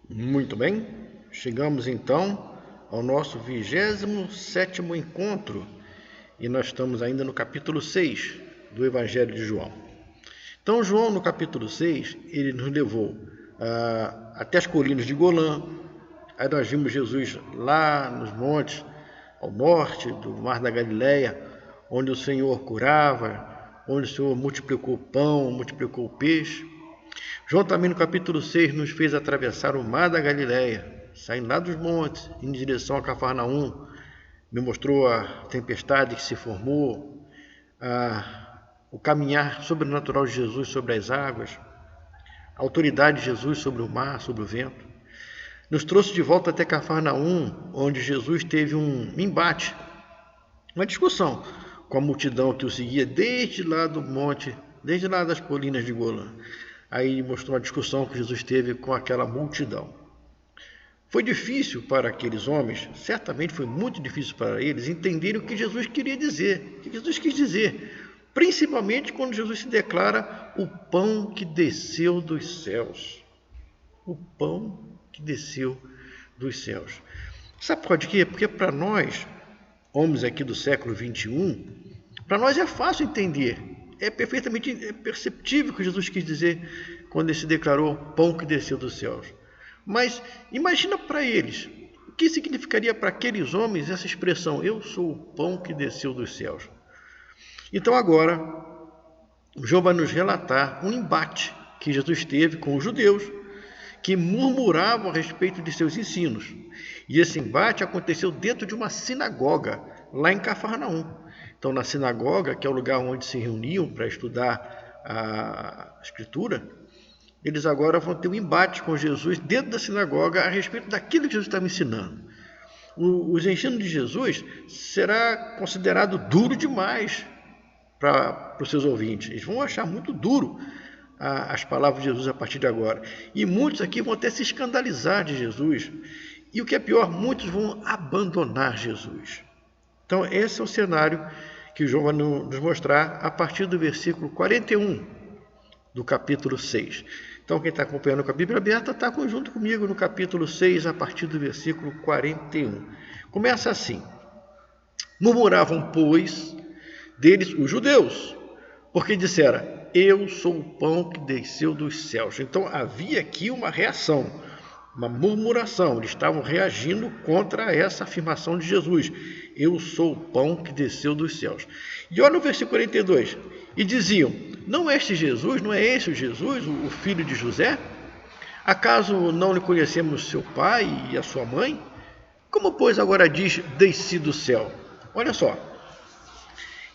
Muito bem, chegamos então ao nosso 27º encontro e nós estamos ainda no capítulo 6 do Evangelho de João. Então João no capítulo 6, ele nos levou até as colinas de Golã. Aí nós vimos Jesus lá nos montes, ao norte do Mar da Galileia, onde o Senhor curava, onde o Senhor multiplicou o pão, multiplicou o peixe. João também no capítulo 6 nos fez atravessar o Mar da Galileia, saindo lá dos montes, em direção a Cafarnaum. Me mostrou a tempestade que se formou, o caminhar sobrenatural de Jesus sobre as águas, a autoridade de Jesus sobre o mar, sobre o vento. Nos trouxe de volta até Cafarnaum, onde Jesus teve um embate, uma discussão com a multidão que o seguia desde lá do monte, desde lá das colinas de Golã. Aí mostrou uma discussão que Jesus teve com aquela multidão. Foi difícil para aqueles homens, certamente foi muito difícil para eles, entenderem o que Jesus queria dizer, o que Jesus quis dizer, principalmente quando Jesus se declara o pão que desceu dos céus. O pão que desceu dos céus. Sabe por quê? Porque para nós, homens aqui do século 21, para nós é fácil entender. É perfeitamente perceptível o que Jesus quis dizer quando ele se declarou pão que desceu dos céus. Mas imagina para eles, o que significaria para aqueles homens essa expressão, eu sou o pão que desceu dos céus. Então agora, João vai nos relatar um embate que Jesus teve com os judeus, que murmuravam a respeito de seus ensinos. E esse embate aconteceu dentro de uma sinagoga, lá em Cafarnaum. Então, na sinagoga, que é o lugar onde se reuniam para estudar a Escritura, eles agora vão ter um embate com Jesus dentro da sinagoga a respeito daquilo que Jesus estava ensinando. Os ensinos de Jesus será considerado duro demais para os seus ouvintes. Eles vão achar muito duro as palavras de Jesus a partir de agora. E muitos aqui vão até se escandalizar de Jesus. E o que é pior, muitos vão abandonar Jesus. Então, esse é o cenário que João vai nos mostrar a partir do versículo 41 do capítulo 6. Então, quem está acompanhando com a Bíblia aberta, está junto comigo no capítulo 6, a partir do versículo 41. Começa assim: murmuravam, pois, deles os judeus, porque dissera, eu sou o pão que desceu dos céus. Então, havia aqui uma reação, uma murmuração. Eles estavam reagindo contra essa afirmação de Jesus. Eu sou o pão que desceu dos céus. E olha o versículo 42. E diziam, não é este Jesus, não é esse o Jesus, o filho de José? Acaso não lhe conhecemos seu pai e a sua mãe? Como, pois, agora diz, desci do céu? Olha só.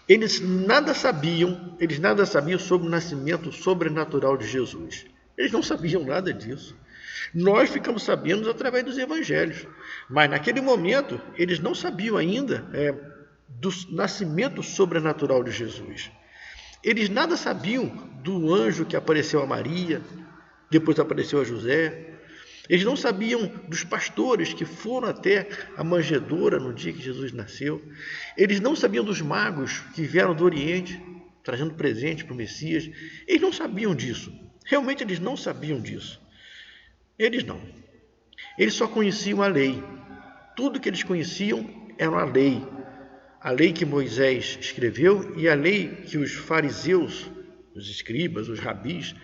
Eles nada sabiam sobre o nascimento sobrenatural de Jesus. Eles não sabiam nada disso. Nós ficamos sabendo através dos evangelhos. Mas naquele momento, eles não sabiam ainda do nascimento sobrenatural de Jesus. Eles nada sabiam do anjo que apareceu a Maria, depois apareceu a José. Eles não sabiam dos pastores que foram até a manjedoura no dia que Jesus nasceu. Eles não sabiam dos magos que vieram do Oriente, trazendo presente para o Messias. Eles não sabiam disso. Realmente eles não sabiam disso. Eles não. Eles só conheciam a lei. Tudo que eles conheciam era a lei. A lei que Moisés escreveu e a lei que os fariseus, os escribas, os rabis,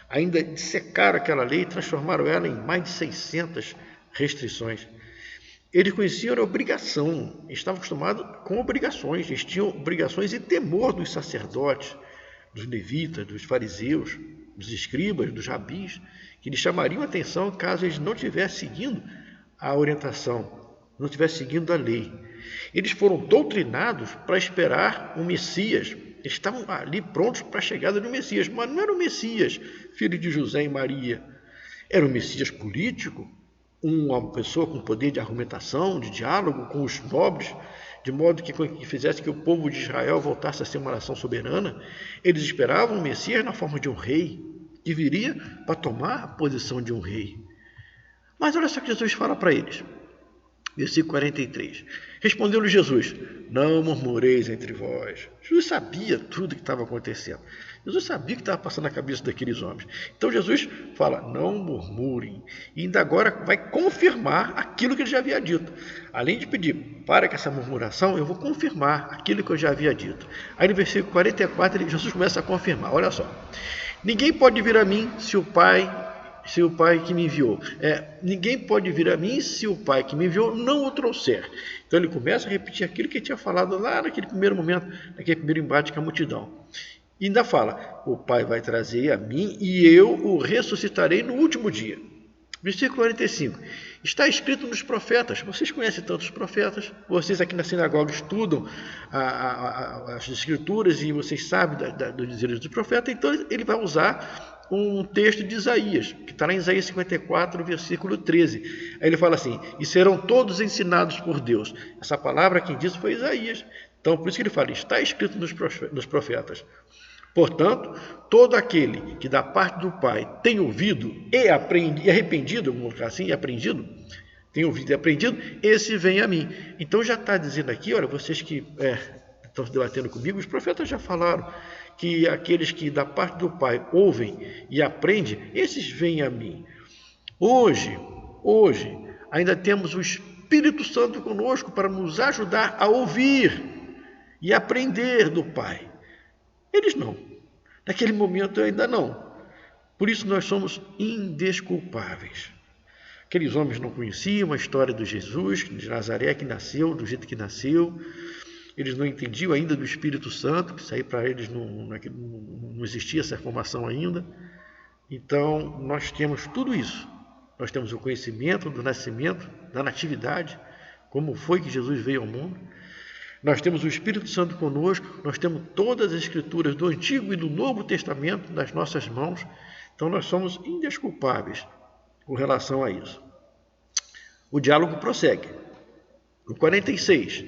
ainda dissecaram aquela lei e transformaram ela em mais de 600 restrições. Eles conheciam a obrigação, estavam acostumados com obrigações, eles tinham obrigações e temor dos sacerdotes, dos levitas, dos fariseus, dos escribas, dos rabis, que lhes chamariam a atenção caso eles não estivessem seguindo a orientação, não estivessem seguindo a lei. Eles foram doutrinados para esperar o Messias. Eles estavam ali prontos para a chegada do Messias, mas não era o Messias, filho de José e Maria. Era o Messias político, uma pessoa com poder de argumentação, de diálogo com os nobres, de modo que fizesse que o povo de Israel voltasse a ser uma nação soberana. Eles esperavam o Messias na forma de um rei, que viria para tomar a posição de um rei. Mas olha só o que Jesus fala para eles. Versículo 43. Respondeu-lhe Jesus, não murmureis entre vós. Jesus sabia tudo o que estava acontecendo. Jesus sabia o que estava passando na cabeça daqueles homens. Então Jesus fala, não murmurem. E ainda agora vai confirmar aquilo que ele já havia dito. Além de pedir, para com essa murmuração, eu vou confirmar aquilo que eu já havia dito. Aí no versículo 44, Jesus começa a confirmar. Olha só. Ninguém pode vir a mim se o Pai que me enviou. Ninguém pode vir a mim se o Pai que me enviou não o trouxer. Então ele começa a repetir aquilo que ele tinha falado lá naquele primeiro momento, naquele primeiro embate com a multidão. E ainda fala, o Pai vai trazer a mim e eu o ressuscitarei no último dia. Versículo 45. Está escrito nos profetas. Vocês conhecem tantos profetas. Vocês aqui na sinagoga estudam as escrituras e vocês sabem dos dizeres do profeta. Então ele vai usar um texto de Isaías, que está lá em Isaías 54, versículo 13. Aí ele fala assim, e serão todos ensinados por Deus. Essa palavra quem disse foi Isaías. Então por isso que ele fala, está escrito nos profetas. Portanto, todo aquele que da parte do Pai tem ouvido e arrependido, vamos colocar assim, aprendido, tem ouvido e aprendido, esse vem a mim. Então já está dizendo aqui, olha, vocês que estão se debatendo comigo, os profetas já falaram que aqueles que da parte do Pai ouvem e aprendem, esses vêm a mim. Hoje, ainda temos o Espírito Santo conosco para nos ajudar a ouvir e aprender do Pai. Eles não. Naquele momento ainda não. Por isso nós somos indesculpáveis. Aqueles homens não conheciam a história de Jesus, de Nazaré, que nasceu do jeito que nasceu. Eles não entendiam ainda do Espírito Santo, que isso aí para eles não existia essa formação ainda. Então nós temos tudo isso. Nós temos o conhecimento do nascimento, da natividade, como foi que Jesus veio ao mundo. Nós temos o Espírito Santo conosco, nós temos todas as escrituras do Antigo e do Novo Testamento nas nossas mãos, então nós somos indesculpáveis com relação a isso. O diálogo prossegue. No 46.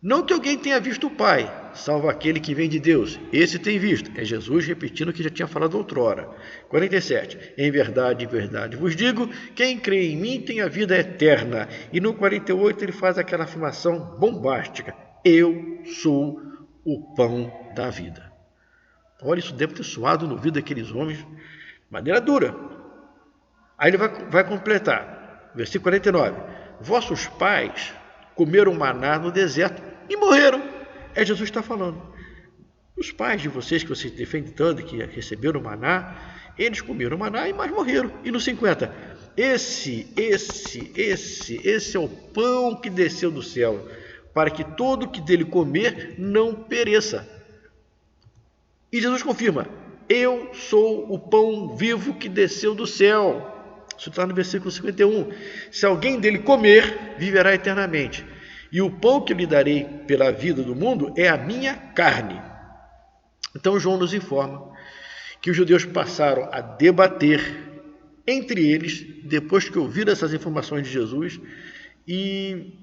Não que alguém tenha visto o Pai, salvo aquele que vem de Deus. Esse tem visto. É Jesus repetindo o que já tinha falado outrora. 47. Em verdade, vos digo, quem crê em mim tem a vida eterna. E no 48 ele faz aquela afirmação bombástica. Eu sou o pão da vida. Olha, isso deve ter soado no ouvido daqueles homens de maneira dura. Aí ele vai completar. Versículo 49. Vossos pais comeram maná no deserto e morreram. Jesus está falando. Os pais de vocês que vocês defendem tanto, que receberam maná, eles comeram maná e mais morreram. E no 50, esse é o pão que desceu do céu, para que todo que dele comer não pereça. E Jesus confirma, eu sou o pão vivo que desceu do céu. Isso está no versículo 51. Se alguém dele comer, viverá eternamente. E o pão que lhe darei pela vida do mundo é a minha carne. Então João nos informa que os judeus passaram a debater entre eles, depois que ouviram essas informações de Jesus, e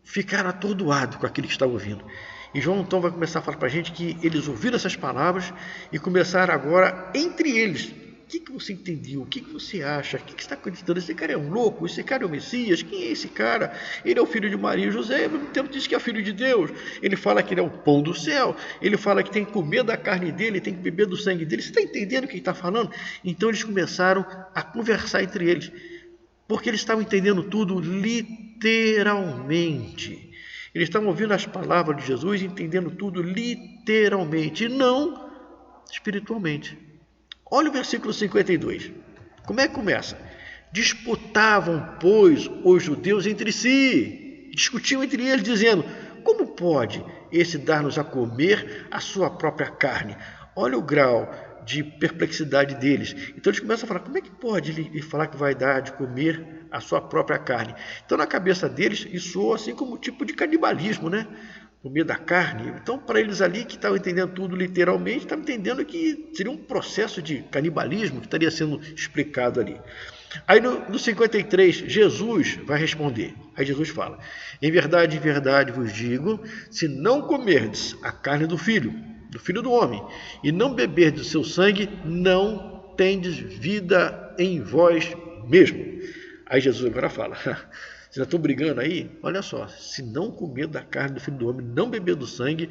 ficaram atordoados com aquilo que estavam ouvindo. E João então vai começar a falar para a gente que eles ouviram essas palavras e começaram agora, entre eles, o que você entendeu? O que você acha? O que você está acreditando? Esse cara é um louco? Esse cara é o Messias? Quem é esse cara? Ele é o filho de Maria e José, ao mesmo tempo diz que é filho de Deus. Ele fala que ele é o pão do céu. Ele fala que tem que comer da carne dele, tem que beber do sangue dele. Você está entendendo o que ele está falando? Então eles começaram a conversar entre eles, porque eles estavam entendendo tudo literalmente. Eles estavam ouvindo as palavras de Jesus e entendendo tudo literalmente, e não espiritualmente. Olha o versículo 52. Como é que começa? Disputavam, pois, os judeus entre si. Discutiam entre eles, dizendo, como pode esse dar-nos a comer a sua própria carne? Olha o grau de perplexidade deles. Então eles começam a falar, como é que pode ele falar que vai dar de comer a sua própria carne? Então na cabeça deles, isso soa assim como um tipo de canibalismo, né? Comer da carne. Então, para eles ali que estavam entendendo tudo literalmente, estavam entendendo que seria um processo de canibalismo que estaria sendo explicado ali. Aí no 53, Jesus vai responder. Aí Jesus fala, em verdade vos digo, se não comerdes a carne do Filho do homem, e não beberdes o seu sangue, não tendes vida em vós mesmo. Aí Jesus agora fala, vocês já estão brigando aí? Olha só, se não comer da carne do Filho do Homem, não beber do sangue,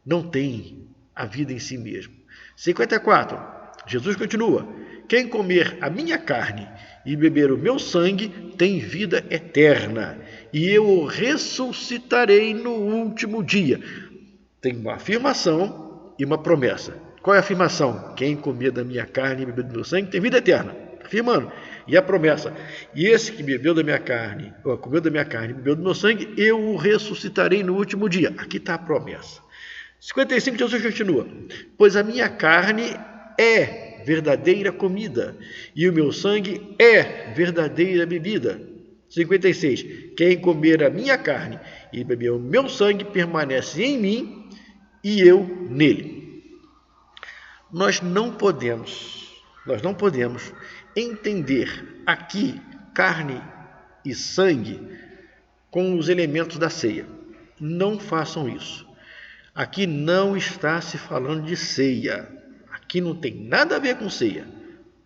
não tem a vida em si mesmo. 54. Jesus continua: quem comer a minha carne e beber o meu sangue tem vida eterna, e eu o ressuscitarei no último dia. Tem uma afirmação e uma promessa. Qual é a afirmação? Quem comer da minha carne e beber do meu sangue tem vida eterna. Afirmando. E a promessa: e esse que bebeu da minha carne, ou comeu da minha carne e bebeu do meu sangue, eu o ressuscitarei no último dia. Aqui está a promessa. 55, Jesus continua: pois a minha carne é verdadeira comida, e o meu sangue é verdadeira bebida. 56. Quem comer a minha carne e beber o meu sangue permanece em mim e eu nele. Nós não podemos entender aqui carne e sangue com os elementos da ceia. Não façam isso. Aqui não está se falando de ceia. Aqui não tem nada a ver com ceia.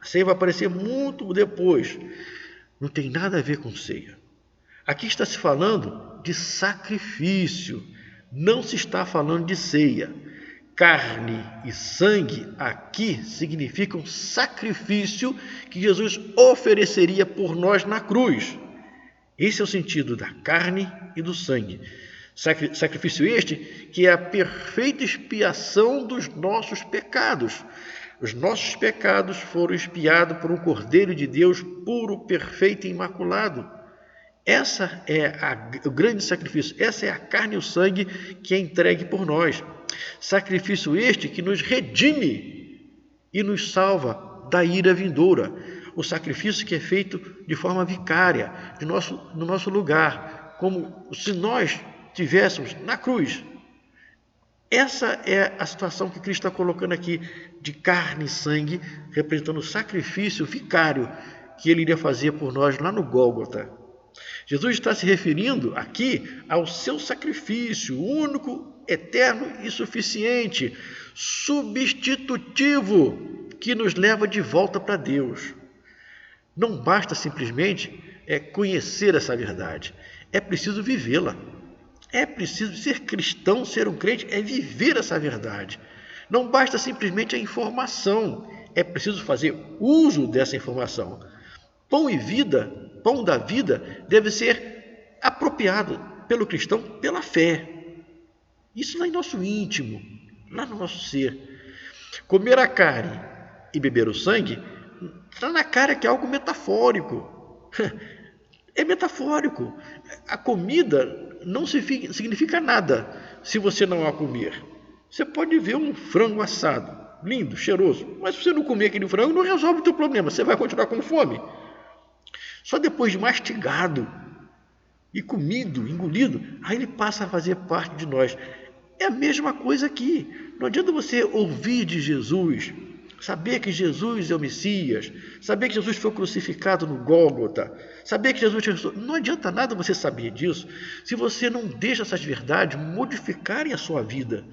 A ceia vai aparecer muito depois. Não tem nada a ver com ceia. Aqui está se falando de sacrifício. Não se está falando de ceia. Carne e sangue aqui significam sacrifício que Jesus ofereceria por nós na cruz. Esse é o sentido da carne e do sangue. Sacrifício este que é a perfeita expiação dos nossos pecados. Os nossos pecados foram expiados por um Cordeiro de Deus puro, perfeito e imaculado. Essa é o grande sacrifício. Essa é a carne e o sangue que é entregue por nós. Sacrifício este que nos redime e nos salva da ira vindoura. O sacrifício que é feito de forma vicária, no nosso lugar, como se nós estivéssemos na cruz. Essa é a situação que Cristo está colocando aqui, de carne e sangue, representando o sacrifício vicário que ele iria fazer por nós lá no Gólgota. Jesus está se referindo aqui ao seu sacrifício único, eterno e suficiente, substitutivo, que nos leva de volta para Deus. Não basta simplesmente conhecer essa verdade, é preciso vivê-la. É preciso ser cristão, ser um crente, é viver essa verdade. Não basta simplesmente a informação, é preciso fazer uso dessa informação. Pão da vida, deve ser apropriado pelo cristão pela fé. Isso lá em nosso íntimo, lá no nosso ser. Comer a carne e beber o sangue, está na cara que é algo metafórico. É metafórico. A comida não significa nada se você não a comer. Você pode ver um frango assado, lindo, cheiroso, mas se você não comer aquele frango, não resolve o teu problema, você vai continuar com fome. Só depois de mastigado e comido, engolido, aí ele passa a fazer parte de nós. É a mesma coisa aqui. Não adianta você ouvir de Jesus, saber que Jesus é o Messias, saber que Jesus foi crucificado no Gólgota, saber que Jesus... Não adianta nada você saber disso se você não deixa essas verdades modificarem a sua vida,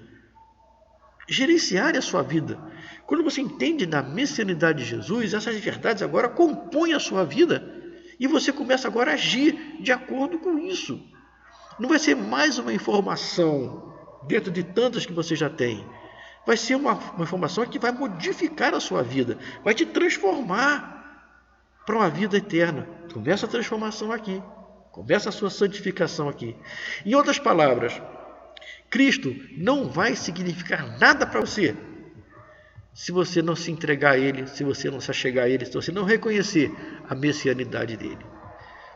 gerenciarem a sua vida. Quando você entende da messianidade de Jesus, essas verdades agora compõem a sua vida e você começa agora a agir de acordo com isso. Não vai ser mais uma informação dentro de tantas que você já tem. Vai ser uma informação que vai modificar a sua vida, vai te transformar para uma vida eterna. Começa a transformação aqui, começa a sua santificação aqui. Em outras palavras, Cristo não vai significar nada para você se você não se entregar a Ele, se você não se achegar a Ele, se você não reconhecer a messianidade dEle.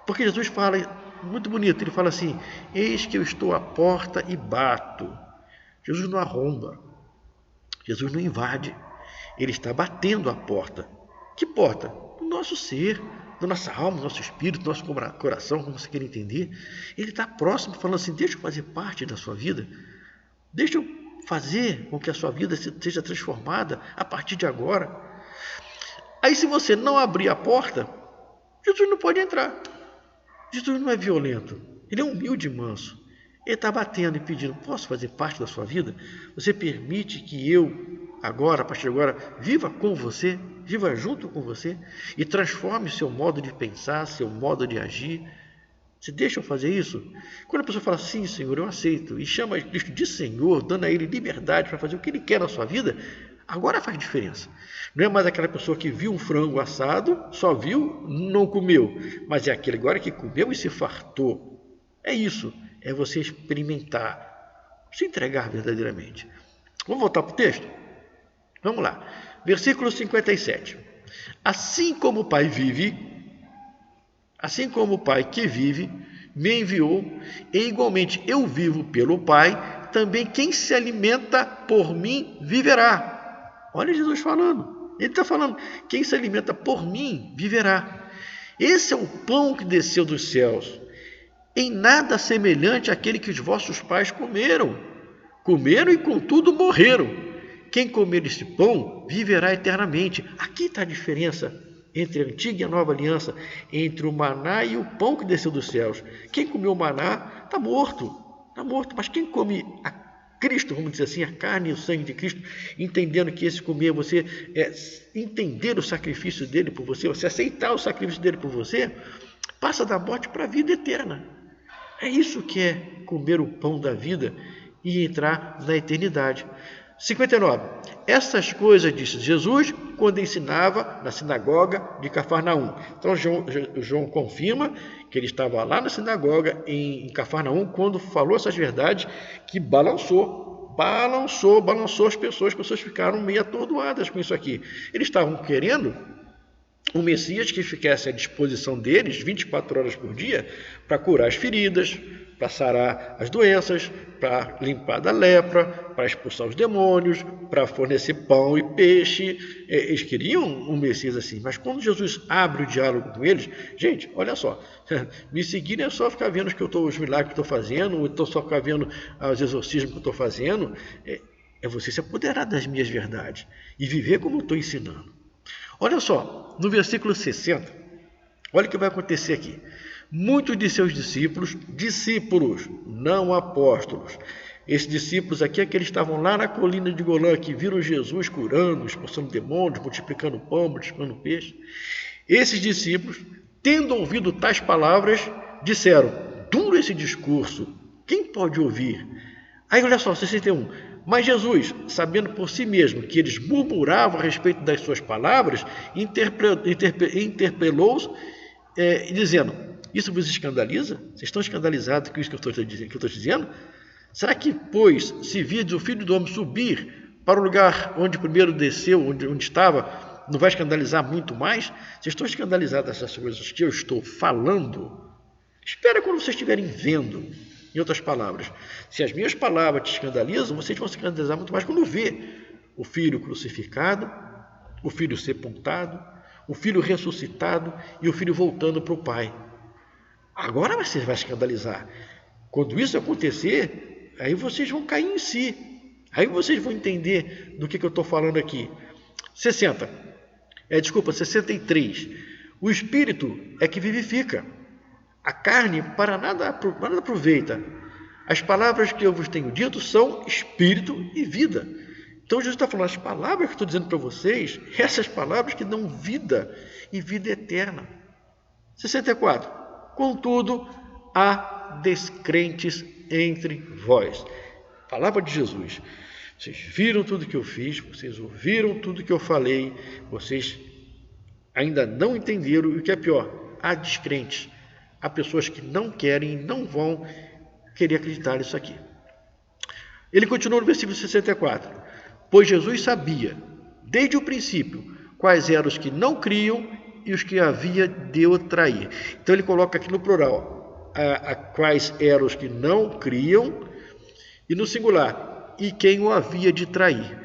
Porque Jesus fala, muito bonito, Ele fala assim: eis que eu estou à porta e bato. Jesus não arromba. Jesus não invade, ele está batendo a porta. Que porta? Do nosso ser, da nossa alma, do nosso espírito, do nosso coração, como você quer entender. Ele está próximo, falando assim: deixa eu fazer parte da sua vida, deixa eu fazer com que a sua vida seja transformada a partir de agora. Aí se você não abrir a porta, Jesus não pode entrar. Jesus não é violento, ele é humilde e manso. Ele está batendo e pedindo: posso fazer parte da sua vida? Você permite que eu, agora, a partir de agora, viva com você, viva junto com você e transforme seu modo de pensar, seu modo de agir? Você deixa eu fazer isso? Quando a pessoa fala: sim, Senhor, eu aceito, e chama Cristo de Senhor, dando a Ele liberdade para fazer o que Ele quer na sua vida, Agora faz diferença. Não é mais aquela pessoa que viu um frango assado, só viu, não comeu. Mas é aquele agora que comeu e se fartou. É isso. É você experimentar. Se entregar verdadeiramente. Vamos voltar para o texto? Vamos lá. Versículo 57. Assim como o Pai vive, assim como o Pai que vive me enviou, e igualmente eu vivo pelo Pai, também quem se alimenta por mim viverá. Olha Jesus falando. Ele está falando, quem se alimenta por mim viverá. Esse é o pão que desceu dos céus, em nada semelhante àquele que os vossos pais comeram. Comeram e contudo morreram. Quem comer esse pão viverá eternamente. Aqui está a diferença entre a antiga e a nova aliança, entre o maná e o pão que desceu dos céus. Quem comeu o maná está morto, mas quem come a Cristo, vamos dizer assim, a carne e o sangue de Cristo, entendendo que esse comer você é entender o sacrifício dele por você, você aceitar o sacrifício dele por você, passa da morte para a vida eterna. É isso que é comer o pão da vida e entrar na eternidade. 59. Essas coisas disse Jesus quando ensinava na sinagoga de Cafarnaum. Então João confirma que ele estava lá na sinagoga em Cafarnaum quando falou essas verdades que balançou as pessoas ficaram meio atordoadas com isso aqui. Eles estavam querendo um Messias que ficasse à disposição deles 24 horas por dia para curar as feridas, para sarar as doenças, para limpar da lepra, para expulsar os demônios, para fornecer pão e peixe. Eles queriam um Messias assim, mas quando Jesus abre o diálogo com eles, gente, olha só, me seguir não é só ficar vendo os milagres que estou fazendo, ou então só ficar vendo os exorcismos que eu estou fazendo, é você se apoderar das minhas verdades e viver como eu estou ensinando. Olha só, no versículo 60, olha o que vai acontecer aqui. Muitos de seus discípulos, não apóstolos. Esses discípulos aqui é que eles estavam lá na colina de Golã, que viram Jesus curando, expulsando demônios, multiplicando pão, multiplicando peixe. Esses discípulos, tendo ouvido tais palavras, disseram, duro esse discurso, quem pode ouvir? Aí olha só, 61. Mas Jesus, sabendo por si mesmo que eles murmuravam a respeito das suas palavras, interpelou-os, dizendo, isso vos escandaliza? Vocês estão escandalizados com isso que eu estou dizendo? Será que, pois, se virdes o Filho do Homem subir para o lugar onde primeiro desceu, onde estava, não vai escandalizar muito mais? Vocês estão escandalizados dessas coisas que eu estou falando? Espera quando vocês estiverem vendo. Em outras palavras, se as minhas palavras te escandalizam, vocês vão se escandalizar muito mais quando vê o Filho crucificado, o Filho sepultado, o Filho ressuscitado e o Filho voltando para o Pai. Agora você vai escandalizar. Quando isso acontecer, aí vocês vão cair em si. Aí vocês vão entender do que eu estou falando aqui. 63. O Espírito é que vivifica. A carne para nada aproveita. As palavras que eu vos tenho dito são espírito e vida. Então Jesus está falando, as palavras que eu estou dizendo para vocês, essas palavras que dão vida e vida eterna. 64. Contudo, há descrentes entre vós. Palavra de Jesus. Vocês viram tudo que eu fiz, vocês ouviram tudo que eu falei, vocês ainda não entenderam, e o que é pior, há descrentes. Há pessoas que não querem e não vão querer acreditar nisso aqui. Ele continua no versículo 64. Pois Jesus sabia, desde o princípio, quais eram os que não criam e os que havia de o trair. Então ele coloca aqui no plural, quais eram os que não criam, e no singular, e quem o havia de trair.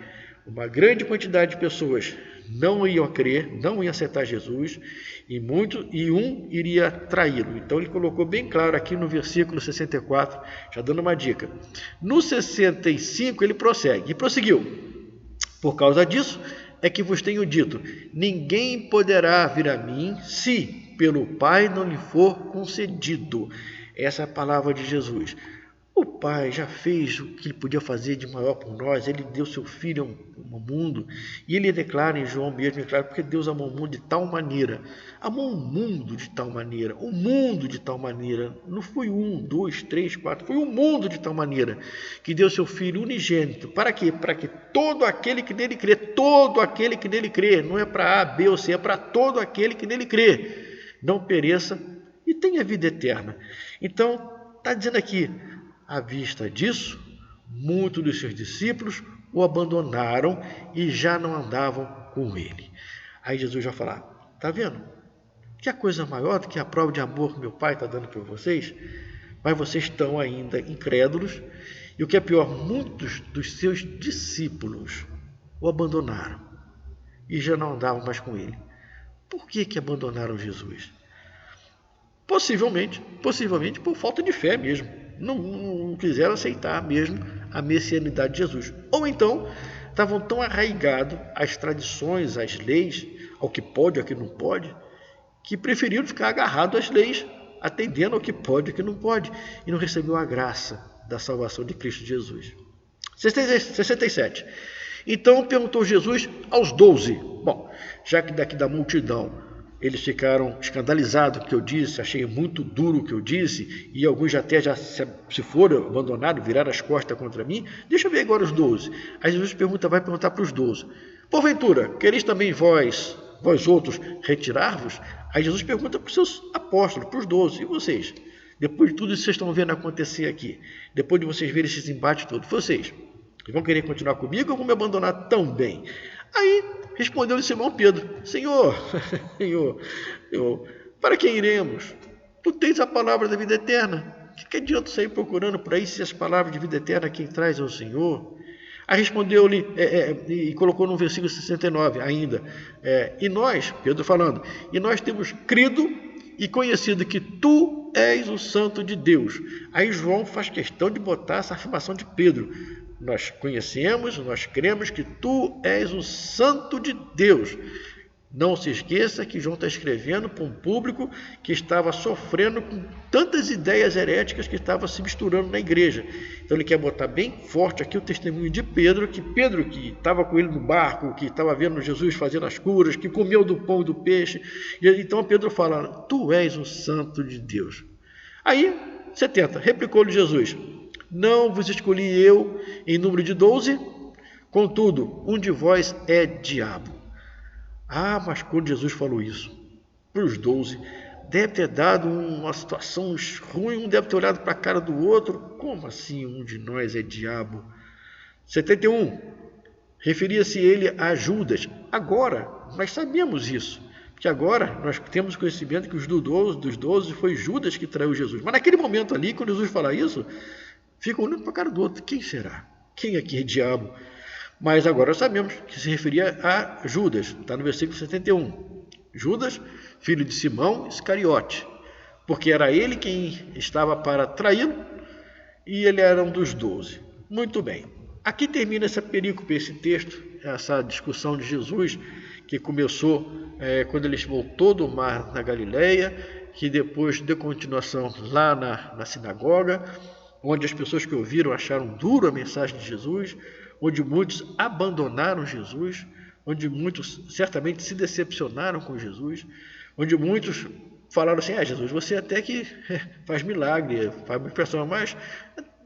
Uma grande quantidade de pessoas não iam crer, não iam aceitar Jesus, e um iria traí-lo. Então ele colocou bem claro aqui no versículo 64, já dando uma dica. No 65 ele prossegue, e prosseguiu. Por causa disso é que vos tenho dito, ninguém poderá vir a mim se pelo Pai não lhe for concedido. Essa é a palavra de Jesus. O Pai já fez o que ele podia fazer de maior por nós. Ele deu seu Filho ao mundo. E ele declara em João mesmo, declara, porque Deus amou o mundo de tal maneira. Amou o mundo de tal maneira. O mundo de tal maneira. Não foi 1, 2, 3, 4. Foi o mundo de tal maneira que deu seu Filho unigênito. Para quê? Para que todo aquele que nele crê, todo aquele que nele crê, não é para A, B ou C, é para todo aquele que nele crê, não pereça e tenha vida eterna. Então, está dizendo aqui, à vista disso, muitos dos seus discípulos o abandonaram e já não andavam com ele. Aí Jesus vai falar, está vendo? Que a coisa maior do que a prova de amor que meu Pai está dando para vocês, mas vocês estão ainda incrédulos, e o que é pior, muitos dos seus discípulos o abandonaram e já não andavam mais com ele. Por que abandonaram Jesus? Possivelmente por falta de fé mesmo. Não quiseram aceitar mesmo a messianidade de Jesus. Ou então, estavam tão arraigados às tradições, às leis, ao que pode, ao que não pode, que preferiram ficar agarrados às leis, atendendo ao que pode e ao que não pode, e não recebeu a graça da salvação de Cristo Jesus. 67. Então perguntou Jesus aos 12. Bom, já que daqui da multidão eles ficaram escandalizados com o que eu disse, achei muito duro o que eu disse, e alguns até já se foram abandonados, viraram as costas contra mim, deixa eu ver agora os 12. Aí Jesus vai perguntar para os 12, porventura, quereis também vós outros retirar-vos? Aí Jesus pergunta para os seus apóstolos, para os 12, e vocês? Depois de tudo isso que vocês estão vendo acontecer aqui, depois de vocês verem esses embates todos, vocês vão querer continuar comigo ou vão me abandonar também? Aí respondeu-lhe Simão Pedro, Senhor, para quem iremos? Tu tens a palavra da vida eterna. Que adianta sair procurando por aí se as palavras de vida eterna quem traz é o Senhor? Aí respondeu-lhe, e colocou no versículo 69 ainda, e nós, Pedro falando, e nós temos crido e conhecido que tu és o Santo de Deus. Aí João faz questão de botar essa afirmação de Pedro. Nós conhecemos, nós cremos que tu és o Santo de Deus. Não se esqueça que João está escrevendo para um público que estava sofrendo com tantas ideias heréticas que estavam se misturando na igreja. Então ele quer botar bem forte aqui o testemunho de Pedro, que estava com ele no barco, que estava vendo Jesus fazendo as curas, que comeu do pão e do peixe. E então Pedro fala, tu és o Santo de Deus. Aí, 70, replicou-lhe Jesus, não vos escolhi eu em número de 12, contudo, um de vós é diabo. Ah, mas quando Jesus falou isso para os 12, deve ter dado uma situação ruim, um deve ter olhado para a cara do outro. Como assim um de nós é diabo? 71. Referia-se ele a Judas. Agora, nós sabemos isso, porque agora nós temos conhecimento que dos 12 foi Judas que traiu Jesus. Mas naquele momento ali, quando Jesus fala isso, fica olhando para a cara do outro. Quem será? Quem aqui é diabo? Mas agora sabemos que se referia a Judas, está no versículo 71. Judas, filho de Simão Iscariote, porque era ele quem estava para traí-lo e ele era um dos 12. Muito bem, aqui termina essa perícope, esse texto, essa discussão de Jesus, que começou quando ele voltou do mar na Galileia, que depois deu continuação lá na sinagoga, onde as pessoas que ouviram acharam duro a mensagem de Jesus, onde muitos abandonaram Jesus, onde muitos certamente se decepcionaram com Jesus, onde muitos falaram assim, Jesus, você até que faz milagre, faz muita pressão, mas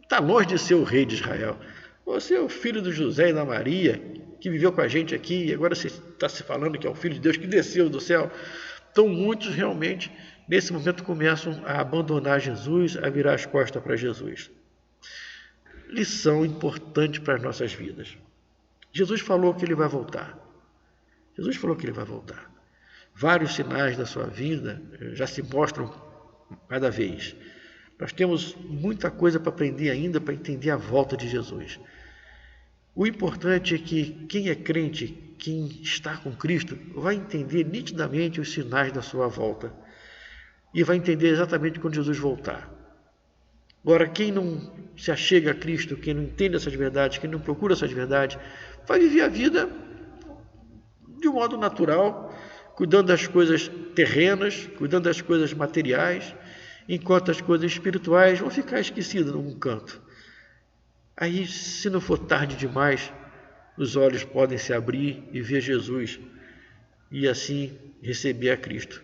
está longe de ser o rei de Israel. Você é o filho do José e da Maria, que viveu com a gente aqui, e agora você está se falando que é o Filho de Deus que desceu do céu. Então muitos realmente, nesse momento, começam a abandonar Jesus, a virar as costas para Jesus. Lição importante para as nossas vidas. Jesus falou que ele vai voltar. Jesus falou que ele vai voltar. Vários sinais da sua vinda já se mostram cada vez. Nós temos muita coisa para aprender ainda para entender a volta de Jesus. O importante é que quem é crente, quem está com Cristo, vai entender nitidamente os sinais da sua volta. E vai entender exatamente quando Jesus voltar. Agora, quem não se achega a Cristo, quem não entende essas verdades, quem não procura essas verdades, vai viver a vida de um modo natural, cuidando das coisas terrenas, cuidando das coisas materiais, enquanto as coisas espirituais vão ficar esquecidas num canto. Aí, se não for tarde demais, os olhos podem se abrir e ver Jesus e assim receber a Cristo.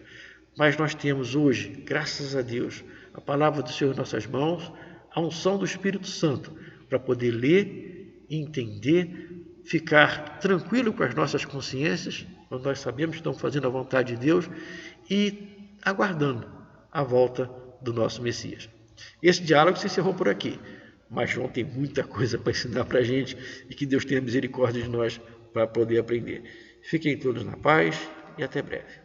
Mas nós temos hoje, graças a Deus, a palavra do Senhor em nossas mãos, a unção do Espírito Santo para poder ler, entender, ficar tranquilo com as nossas consciências, quando nós sabemos que estamos fazendo a vontade de Deus e aguardando a volta do nosso Messias. Esse diálogo se encerrou por aqui, mas João tem muita coisa para ensinar para a gente e que Deus tenha misericórdia de nós para poder aprender. Fiquem todos na paz e até breve.